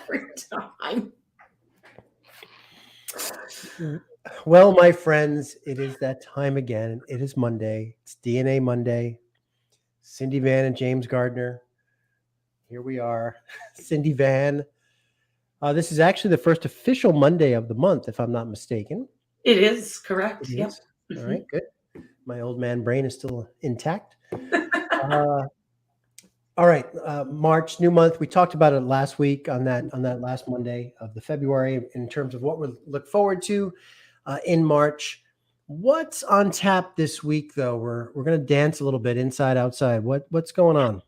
every time. Well, my friends, it is that time again. It is Monday. It's D.N.A. Monday. Cindy Van and James Gardner. Here we are. Cindy Van. This is actually the first official Monday of the month, if I'm not mistaken. It is It correct. Yep. is. All right, good. My old man brain is still intact. Uh, all right, March, new month. We talked about it last week on that last Monday of the February in terms of what we look forward to in March. What's on tap this week, though? We're gonna dance a little bit inside outside. What's going on?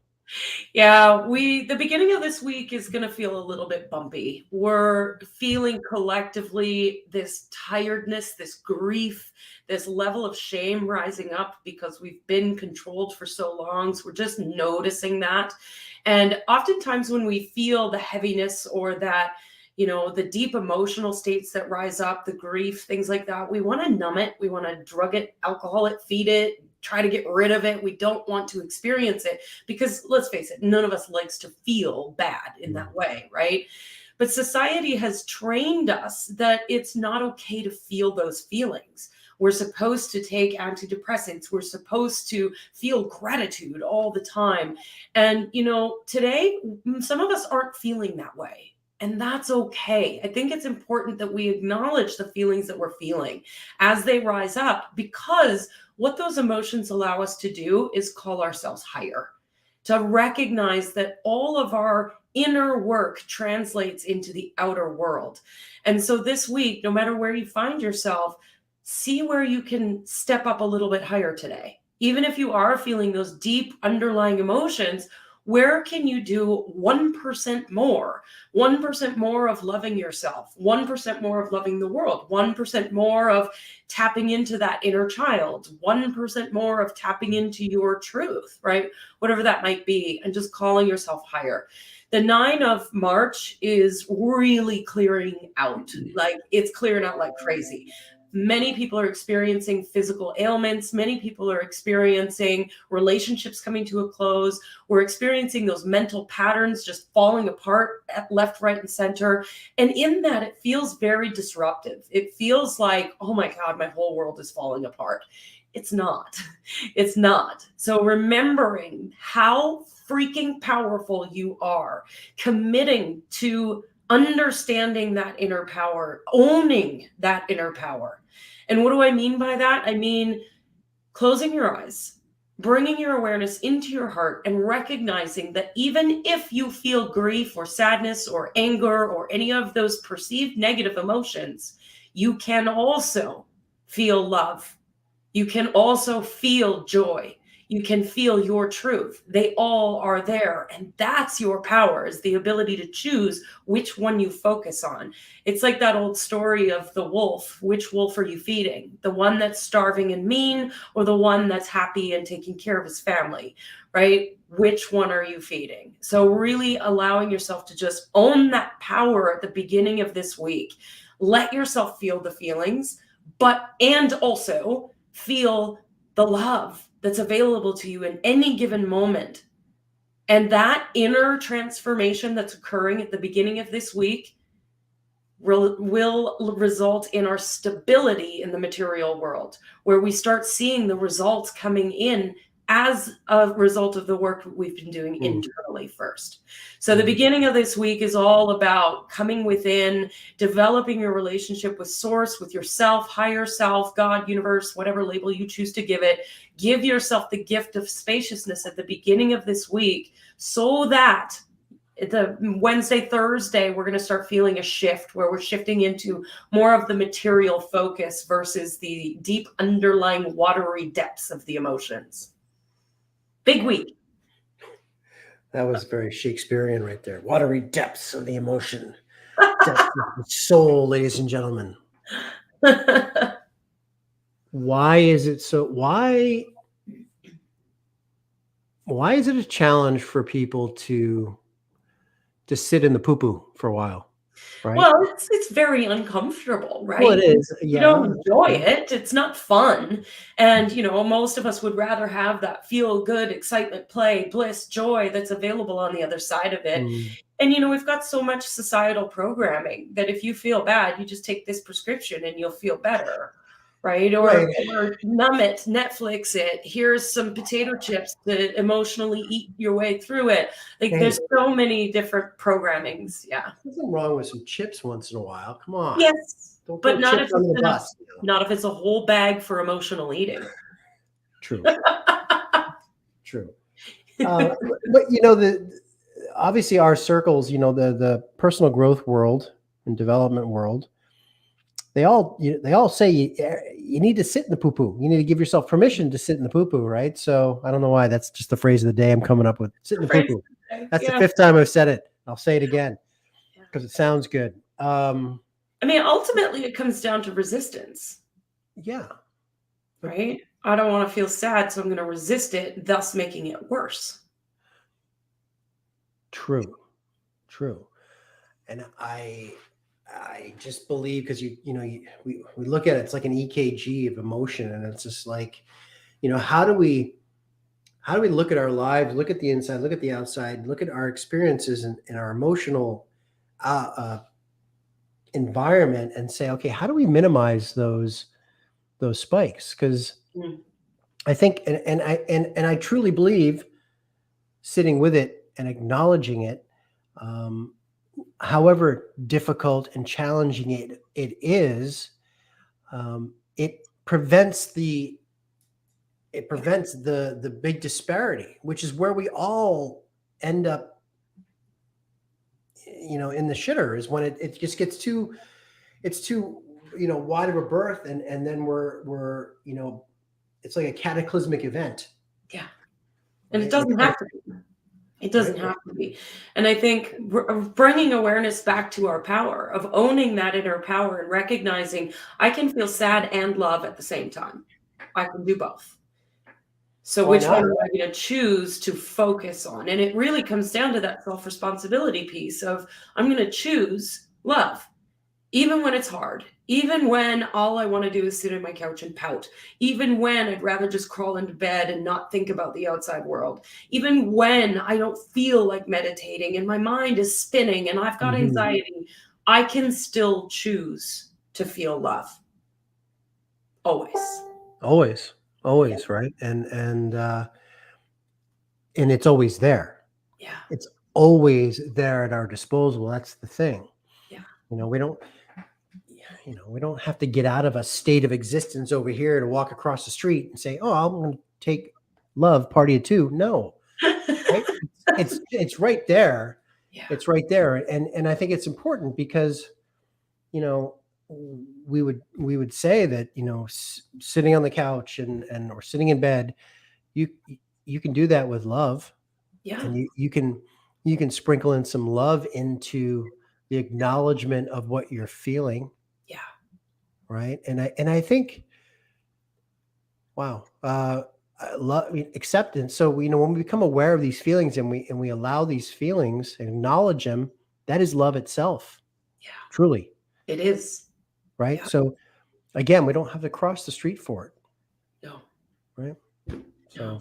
Yeah, the beginning of this week is going to feel a little bit bumpy. We're feeling collectively this tiredness, this grief, this level of shame rising up because we've been controlled for so long. So we're just noticing that. And oftentimes when we feel the heaviness or that, the deep emotional states that rise up, the grief, things like that, we want to numb it. We want to drug it, alcohol it, feed it, try to get rid of it. We don't want to experience it because let's face it, none of us likes to feel bad in that way, right? But society has trained us that it's not okay to feel those feelings. We're supposed to take antidepressants. We're supposed to feel gratitude all the time. And, today, some of us aren't feeling that way. And that's okay. I think it's important that we acknowledge the feelings that we're feeling as they rise up, because what those emotions allow us to do is call ourselves higher, to recognize that all of our inner work translates into the outer world. And so this week, no matter where you find yourself, see where you can step up a little bit higher today. Even if you are feeling those deep underlying emotions, where can you do 1% more? 1% more of loving yourself, 1% more of loving the world, 1% more of tapping into that inner child, 1% more of tapping into your truth, right? Whatever that might be, and just calling yourself higher. The 9 of March is really clearing out. Like, it's clearing out like crazy. Many people are experiencing physical ailments. Many people are experiencing relationships coming to a close. We're experiencing those mental patterns just falling apart at left, right, and center. And in that, it feels very disruptive. It feels like, oh my God, my whole world is falling apart. It's not. It's not. So remembering how freaking powerful you are, committing to understanding that inner power, owning that inner power. And what do I mean by that? I mean, closing your eyes, bringing your awareness into your heart, and recognizing that even if you feel grief or sadness or anger or any of those perceived negative emotions, you can also feel love. You can also feel joy. You can feel your truth. They all are there. And that's your power, is the ability to choose which one you focus on. It's like that old story of the wolf. Which wolf are you feeding? The one that's starving and mean, or the one that's happy and taking care of his family, right? Which one are you feeding? So really allowing yourself to just own that power at the beginning of this week. Let yourself feel the feelings, and also feel the love that's available to you in any given moment. And that inner transformation that's occurring at the beginning of this week will result in our stability in the material world, where we start seeing the results coming in as a result of the work we've been doing internally first. So the beginning of this week is all about coming within, developing your relationship with source, with yourself, higher self, God, universe, whatever label you choose to give it. Give yourself the gift of spaciousness at the beginning of this week, so that the Wednesday, Thursday, we're going to start feeling a shift where we're shifting into more of the material focus versus the deep underlying watery depths of the emotions. Big week. That was very Shakespearean right there. Watery depths of the emotion. Depths of the soul, ladies and gentlemen. Why is it so? Why is it a challenge for people to sit in the poo-poo for a while? right? Well, it's very uncomfortable, Well, it right? is. You Yeah. don't enjoy Yeah. it, it's not fun, and, most of us would rather have that feel good, excitement, play, bliss, joy that's available on the other side of it, Mm. and, we've got so much societal programming that if you feel bad, you just take this prescription and you'll feel better, right? Right. Or numb it, Netflix it, here's some potato chips to emotionally eat your way through it. Like, Hey, there's so many different programmings, yeah. nothing wrong with some chips once in a while. Come on. Yes, Don't but throw chips under the bus. not if it's a whole bag for emotional eating. True. True. But the obviously our circles, the personal growth world and development world, they all say you need to sit in the poo poo. You need to give yourself permission to sit in the poo poo, right? So I don't know why that's just the phrase of the day I'm coming up with. Sit in the poo poo. That's the Yeah, fifth time I've said it. I'll say it again yeah. because it sounds good. I mean, ultimately, it comes down to resistance, Yeah. But right? I don't wanna feel sad, so I'm gonna resist it, thus making it worse. true. True. And I just believe because we look at it, it's like an EKG of emotion, and it's just like, how do we look at our lives, look at the inside, look at the outside, look at our experiences and our emotional uh, environment, and say, okay, how do we minimize those spikes? Because Mm, I think, and I truly believe, sitting with it and acknowledging it, um, however difficult and challenging it is, it prevents the big disparity, which is where we all end up, in the shitter, is when it just gets too wide of a berth, and then we're it's like a cataclysmic event, yeah, and it right? And doesn't have to be. It right. doesn't have to be, and I think bringing awareness back to our power, of owning that inner power and recognizing I can feel sad and love at the same time. I can do both. So Why which one not? am I gonna choose to focus on? And it really comes down to that self-responsibility piece of, I'm gonna choose love, even when it's hard, even when all I wanna do is sit on my couch and pout, even when I'd rather just crawl into bed and not think about the outside world, even when I don't feel like meditating and my mind is spinning and I've got Mhm. anxiety, I can still choose to feel love, always. Always, Yeah, always, right? And it's always there. yeah, It's always there at our disposal. That's the thing. yeah. You know, we don't we don't have to get out of a state of existence over here to walk across the street and say, "Oh, I'm going to take love party of two." No, right? It's right there. Yeah, It's right there. And I think it's important because, you know, we would say that, sitting on the couch and or sitting in bed, you you can do that with love, yeah, and you can sprinkle in some love into the acknowledgement of what you're feeling, yeah. right? And I think, wow, acceptance. So when we become aware of these feelings, and we allow these feelings and acknowledge them, that is love itself, Yeah, truly, it is. right? Yeah, So again, we don't have to cross the street for it, no, right? no. So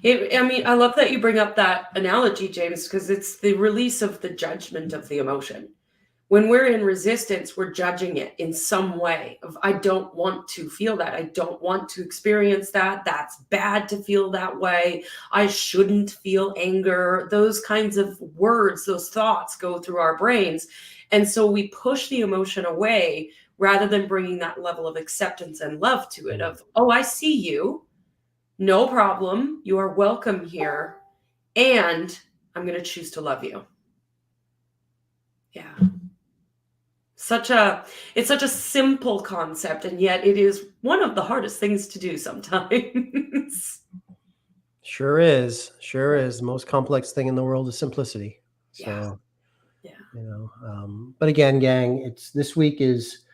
I mean, I love that you bring up that analogy, James, because it's the release of the judgment of the emotion. When we're in resistance, we're judging it in some way of, I don't want to feel that. I don't want to experience that. That's bad to feel that way. I shouldn't feel anger. Those kinds of words, those thoughts go through our brains. And so we push the emotion away rather than bringing that level of acceptance and love to it of, oh, I see you. No problem. You are welcome here. And I'm going to choose to love you. Yeah. Such a it's such a simple concept, and yet it is one of the hardest things to do sometimes. sure is. The most complex thing in the world is simplicity. Yeah, So, yeah. but again, gang, it's this week is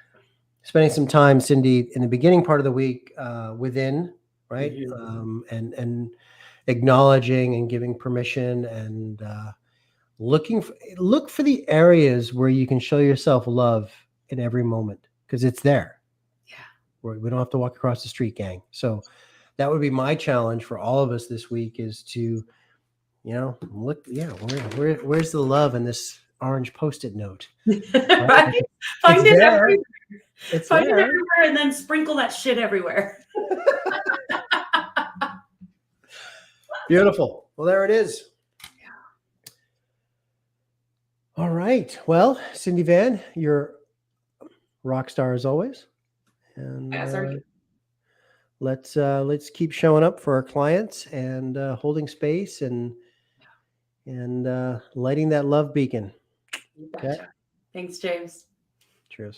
spending some time, Cindy, in the beginning part of the week, within, right? Mhm. And acknowledging and giving permission, and look for the areas where you can show yourself love in every moment, because it's there. Yeah. We don't have to walk across the street, gang. So that would be my challenge for all of us this week, is to, look, where's the love in this orange Post-it note? Right? Right? It's Find it there. everywhere. It's Find it there. everywhere and then sprinkle that shit everywhere. Beautiful. Well, there it is. All right. Well, Cindy Van, you're a rock star as always. And As are you. let's keep showing up for our clients and holding space and lighting that love beacon. You Okay. betcha. Thanks, James. Cheers.